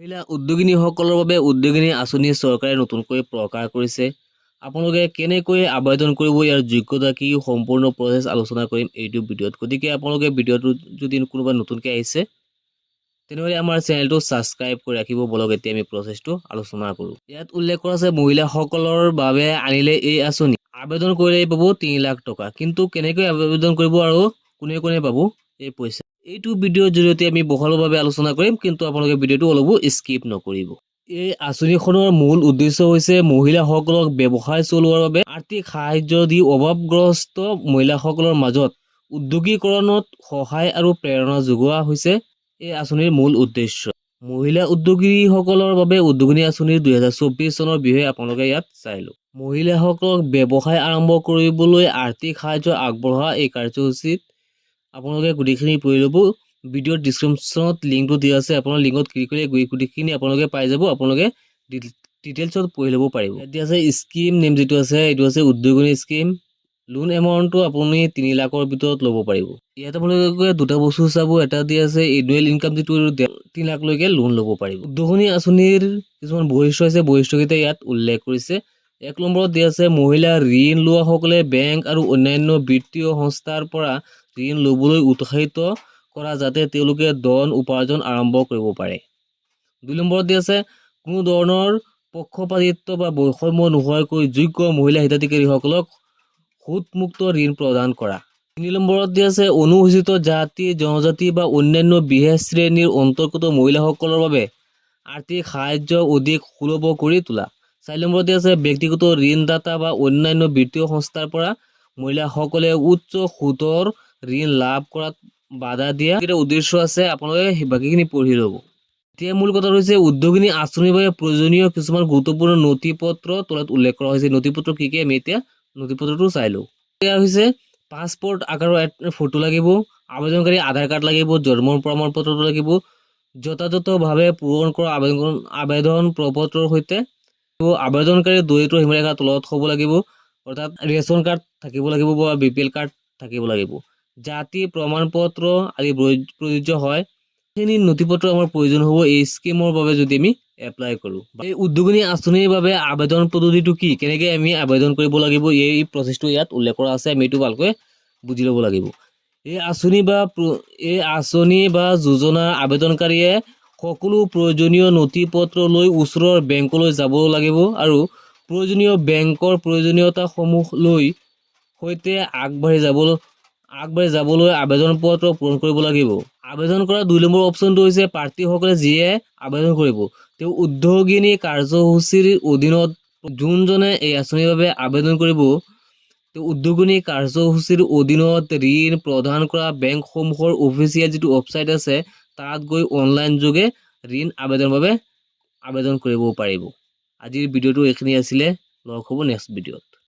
মহিলা উদ্যোগিনীসকলৰ বাবে উদ্যোগিনী আঁচনি চৰকাৰে নতুনকৈ প্ৰকাশ কৰিছে। আপোনালোকে কেনেকৈ আবেদন কৰিব, ইয়াৰ যোগ্যতা কি, সম্পূৰ্ণ প্ৰচেছ আলোচনা কৰিম এইটো ভিডিঅ'ত। গতিকে আপোনালোকে ভিডিঅ'টো যদি কোনোবা নতুনকৈ আহিছে তেনেহ'লে আমাৰ চেনেলটো ছাবস্ক্ৰাইব কৰি ৰাখিব। বলক এতিয়া আমি প্ৰচেছটো আলোচনা কৰোঁ। ইয়াত উল্লেখ কৰা আছে মহিলাসকলৰ বাবে আনিলে এই আঁচনি আবেদন কৰিলে পাব 3 লাখ টকা। কিন্তু কেনেকৈ আবেদন কৰিব আৰু কোনে কোনে পাব এই পইচা, এইটো ভিডিঅ'ৰ জৰিয়তে আমি বহলভাৱে আলোচনা কৰিম, কিন্তু আপোনালোকে ভিডিঅ'টো অলপো স্কিপ নকৰিব। এই আঁচনিখনৰ মূল উদ্দেশ্য হৈছে মহিলাসকলক ব্যৱসায় চলোৱাৰ বাবে আৰ্থিক সাহায্য দি অভাৱগ্ৰস্ত মহিলাসকলৰ মাজত উদ্যোগীকৰণত সহায় আৰু প্ৰেৰণা যোগোৱা হৈছে এই আঁচনিৰ মূল উদ্দেশ্য। মহিলা উদ্যোগীসকলৰ বাবে উদ্যোগিনী আঁচনিৰ 2024 চনৰ বিষয়ে আপোনালোকে ইয়াত চাই লওক। মহিলাসকলক ব্যৱসায় আৰম্ভ কৰিবলৈ আৰ্থিক সাহায্য আগবঢ়োৱা এই কাৰ্যসূচীত আপোনালোকে গোটেইখিনি পঢ়ি ল'ব। ভিডিঅ'ৰ ডিছক্ৰিপশ্যনত লিংকটো দিয়া আছে, আপোনাৰ লিংকত ক্লিক কৰি গোটেইখিনি আপোনালোকে পাই যাব। আপোনালোকে ডিটেইলছত পঢ়ি ল'ব পাৰিব। এতিয়া আছে স্কিম নেম যিটো আছে, এইটো আছে উদ্যোগিনী স্কিম। লোন এমাউণ্টটো আপুনি 3 লাখৰ ভিতৰত ল'ব পাৰিব। ইয়াত আপোনালোকে দুটা বস্তু চাব, এটা দিয়া আছে এনুৱেল ইনকাম যিটো 3 লাখলৈকে লোন ল'ব পাৰিব। উদ্যোগিনী আঁচনিৰ কিছুমান বৈশিষ্ট্য আছে, বৈশিষ্ট্যকেইটা ইয়াত উল্লেখ কৰিছে। 1 নম্বৰত দিয়া আছে মহিলা ঋণ লোৱাসকলে বেংক আৰু অন্যান্য বিত্তীয় সংস্থাৰ পৰা ঋণ ল'বলৈ উৎসাহিত কৰা যাতে তেওঁলোকে ধন উপাৰ্জন আৰম্ভ কৰিব পাৰে। 2 নম্বৰত দিয়া আছে কোনো ধৰণৰ পক্ষপাতিত্ব বা বৈষম্য নোহোৱাকৈ যোগ্য মহিলা হিতাধিকাৰীসকলক সুদমুক্ত ঋণ প্ৰদান কৰা। 3 নম্বৰত দিয়া আছে অনুসূচিত জাতি, জনজাতি বা অন্যান্য বিশেষ শ্ৰেণীৰ অন্তৰ্গত মহিলাসকলৰ বাবে আৰ্থিক সাহায্য অধিক সুলভ কৰি তোলা। 4 নম্বৰত দিয়া আছে ব্যক্তিগত ঋণদাতা বা অন্যান্য বিত্তীয় সংস্থাৰ পৰা মহিলাসকলে উচ্চ সুতৰ ঋণ লাভ কৰাত বাধা দিয়া এটা উদ্দেশ্য আছে। আপোনালোকে বাকীখিনি পঢ়ি ল'ব। এতিয়া মূল কথা হৈছে উদ্যোগিনী আঁচনিৰ বাবে প্ৰয়োজনীয় কিছুমান গুৰুত্বপূৰ্ণ নথি পত্ৰ তলত উল্লেখ কৰা হৈছে। নথি পত্ৰ কি আমি এতিয়া নথি পত্ৰটো চাই লওঁ। এয়া হৈছে পাছপোৰ্ট আকাৰৰ ফটো লাগিব, আবেদনকাৰী আধাৰ কাৰ্ড লাগিব, জন্মৰ প্ৰমাণপত্ৰটো লাগিব, যথাযথভাৱে পূৰণ কৰা আবেদন প্ৰপত্ৰৰ সৈতে আবেদনকাৰী দৰিদ্ৰ সীমাৰেখাৰ তলত হ'ব লাগিব, অৰ্থাৎ ৰেচন কাৰ্ড থাকিব লাগিব বা BPL কাৰ্ড থাকিব লাগিব। জাতি প্ৰমাণপত্ৰ আদি প্ৰযোজ্য হয়। সেইখিনি নথিপত্ৰ আমাৰ প্ৰয়োজন হ'ব এই স্কিমৰ বাবে যদি আমি এপ্লাই কৰোঁ। এই উদ্যোগিনী আঁচনিৰ বাবে আবেদন পদ্ধতিটো কি, কেনেকৈ আমি আবেদন কৰিব লাগিব, এই প্ৰচেছটো ইয়াত উল্লেখ কৰা আছে। আমি এইটো ভালকৈ বুজি ল'ব লাগিব। এই আঁচনি বা যোজনাৰ আবেদনকাৰীয়ে সকলো প্ৰয়োজনীয় নথি পত্ৰ লৈ ওচৰৰ বেংকলৈ যাব লাগিব আৰু প্ৰয়োজনীয় বেংকৰ প্ৰয়োজনীয়তাসমূহ লৈ সৈতে আগবাঢ়ি যাবলৈ আবেদন পত্ৰ পূৰণ কৰিব লাগিব। আবেদন কৰা 2 নম্বৰ অপশ্যনটো হৈছে প্ৰাৰ্থীসকলে যিয়ে আবেদন কৰিব তেওঁ উদ্যোগিনী কাৰ্যসূচীৰ অধীনত, যোনজনে এই আঁচনিৰ বাবে আবেদন কৰিব তেওঁ উদ্যোগিনী কাৰ্যসূচীৰ অধীনত ঋণ প্ৰদান কৰা বেংকসমূহৰ অফিচিয়েল যিটো ৱেবছাইট আছে তাত গৈ অনলাইন যোগে ঋণ আবেদনৰ বাবে আবেদন কৰিব পাৰিব। আজিৰ ভিডিঅ'টো এইখিনি আছিলে। লগ হ'ব নেক্সট ভিডিঅ'ত।